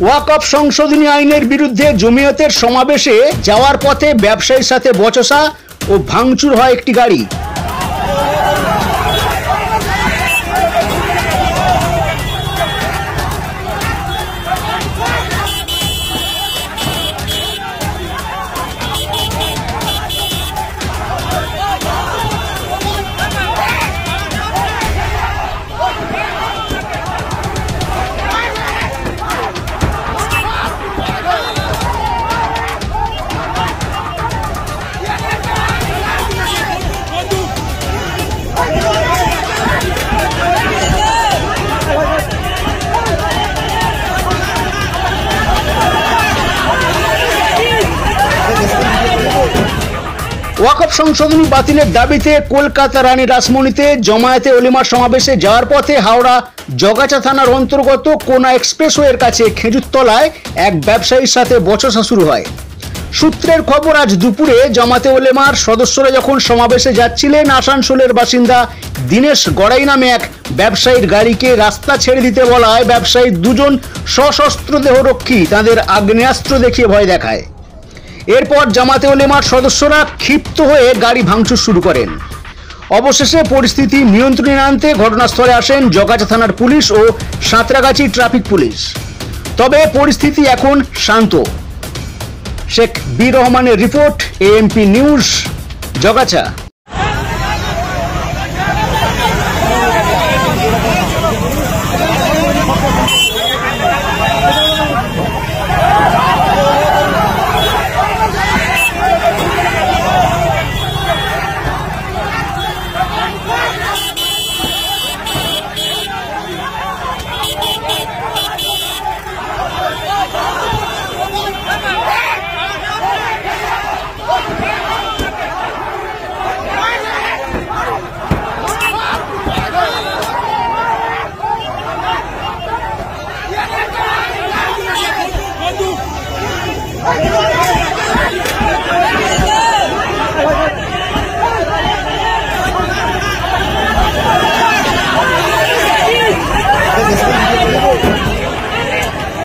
ওয়াকফ সংশোধনী আইনের বিরুদ্ধে জমিয়তের সমাবেশে যাওয়ার পথে ব্যবসায়ীর সাথে বচসা ও ভাঙচুর হয় একটি গাড়ি। ওয়াকফ সংশোধনী বাতিলের দাবিতে কলকাতা রানী রাসমণিতে জমায়েতে উলেমার সমাবেশে যাওয়ার পথে হাওড়া জগাছা থানার অন্তর্গত কোনা এক্সপ্রেসওয়ের কাছে খেজুরতলায় এক ব্যবসায়ীর সাথে বচসা শুরু হয়। সূত্রের খবর, আজ দুপুরে জামাতে উলেমার সদস্যরা যখন সমাবেশে যাচ্ছিলেন, আসানসোলের বাসিন্দা দীনেশ গড়াই নামে এক ব্যবসায়ীর গাড়িকে রাস্তা ছেড়ে দিতে বলায় ব্যবসায়ীর দুজন সশস্ত্র দেহরক্ষী তাদের আগ্নেয়াস্ত্র দেখিয়ে ভয় দেখায়। এরপর জামাতে উলেমার সদস্যরা ক্ষিপ্ত হয়ে গাড়ি ভাঙচুর শুরু করেন। অবশেষে পরিস্থিতি নিয়ন্ত্রণে আনতে ঘটনাস্থলে আসেন জগাছা থানার পুলিশ ও সাঁতরাগাছি ট্রাফিক পুলিশ। তবে পরিস্থিতি এখন শান্ত। শেখ বীর রহমানের রিপোর্ট, এএমপি নিউজ, জগাছা।